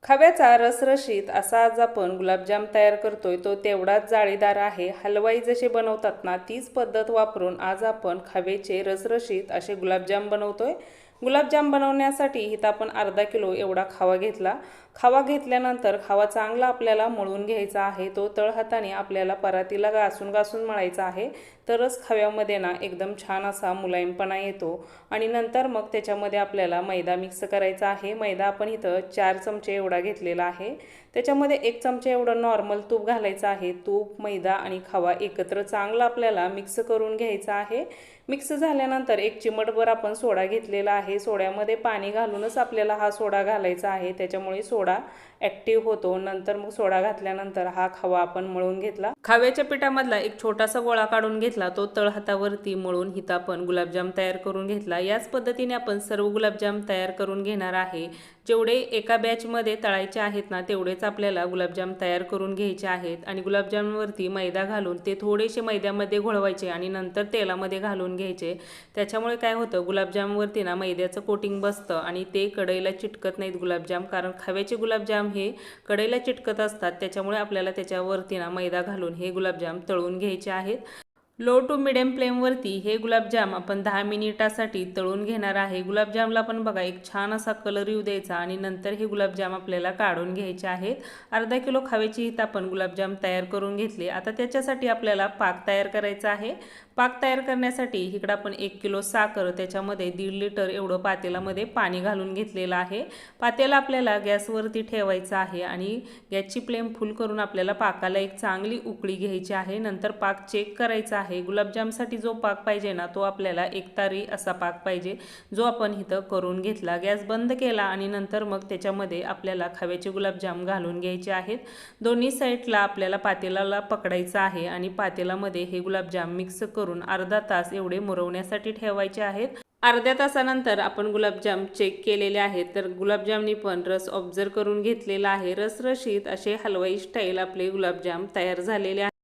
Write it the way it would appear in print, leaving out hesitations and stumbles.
खव्याचा रसरशीत असा आज आपण गुलाबजाम तयार करतोय, तो तेवढाच जाळीदार आहे। हलवाई जसे बनवतात ना, तीच पद्धत वापरून आज आपण खव्याचे रसरशीत असे गुलाबजाम बनवतोय। गुलाबजाम बनवण्यासाठी इथं आपण अर्धा किलो एवढा खवा घेतला। खवा घेतल्यानंतर खवा चांगला आपल्याला मळून घ्यायचा आहे। तो तळहाताने आपल्याला परातीला घासून घासून मळायचा आहे, तरच खव्यामध्ये ना एकदम छान असा मुलायमपणा येतो। आणि नंतर मग त्याच्यामध्ये आपल्याला मैदा मिक्स करायचा आहे। मैदा आपण इथं 4 चमचे एवढा घेतलेला आहे। त्याच्यामध्ये 1 चमचा एवढं नॉर्मल तूप घालायचं आहे। तूप, मैदा आणि खवा एकत्र चांगला आपल्याला मिक्स करून घ्यायचा आहे। मिक्स झाल्यानंतर 1 चिमटभर आपण सोडा घेतलेला आहे। सोड्यामध्ये पाणी घालूनच आपल्याला हा सोडा घालायचा आहे, त्याच्यामुळे सोडा ॲक्टिव्ह होतो। नंतर मग सोडा घातल्यानंतर हा खवा आपण मळून घेतला। खव्याच्या पिठामधला एक छोटासा गोळा काढून घेतला, तो तळहातावरती मळून इथं आपण गुलाबजाम तयार करून घेतला। याच पद्धतीने आपण सर्व गुलाबजाम तयार करून घेणार आहे। जेवढे एका बॅचमध्ये तळायचे आहेत ना, तेवढेच आपल्याला गुलाबजाम तयार करून घ्यायचे आहेत। आणि गुलाबजामवरती मैदा घालून ते थोडेसे मैद्यामध्ये घोळवायचे आणि नंतर तेलामध्ये घालून घ्यायचे। त्याच्यामुळे काय होतं, गुलाबजामवरती ना मैद्याचं कोटिंग बसतं आणि ते कढईला चिटकत नाहीत गुलाबजाम, कारण खव्याचे गुलाबजाम हे कढईला चिटकत असतात। त्याच्यामुळे आपल्याला त्याच्यावरती ना मैदा घालून हे गुलाबजाम तळून घ्यायचे आहेत। लो टू मिडियम फ्लेमवरती हे गुलाबजाम आपण 10 मिनिटासाठी तळून घेणार आहे। गुलाबजामला पण बघा एक छान असा कलर येऊ द्यायचा आणि नंतर हे गुलाबजाम आपल्याला काढून घ्यायचे आहेत। अर्धा किलो खव्याची इथं आपण गुलाबजाम तयार करून घेतले। आता त्याच्यासाठी आपल्याला पाक तयार करायचा आहे। पाक तयार करण्यासाठी इकडं आपण 1 किलो साखर, त्याच्यामध्ये 1.5 लिटर एवढं पातेल्यामध्ये पाणी घालून घेतलेलं आहे। पातेला आपल्याला गॅसवरती ठेवायचं आहे आणि गॅसची फ्लेम फुल करून आपल्याला पाकाला एक चांगली उकळी घ्यायची आहे। नंतर पाक चेक करायचा आहे। गुलाबजामसाठी जो पाक पाहिजे ना, तो आपल्याला एकतारी असा पाक पाहिजे, जो आपण इथं करून घेतला। गॅस बंद केला आणि नंतर मग त्याच्यामध्ये आपल्याला खव्याचे गुलाबजाम घालून घ्यायचे आहेत। दोन्ही साईडला आपल्याला पातेल्याला पकडायचं आहे आणि पातेल्यामध्ये हे गुलाबजाम मिक्स करून अर्धा तास एवढे मुरवण्यासाठी ठेवायचे आहेत। अर्ध्या तासानंतर आपण गुलाबजाम चेक केलेले आहेत, तर गुलाबजामनी पण रस ऑब्झर्व करून घेतलेला आहे। रसरशीत असे हलवाई स्टाईल आपले गुलाबजाम तयार झालेले आहेत।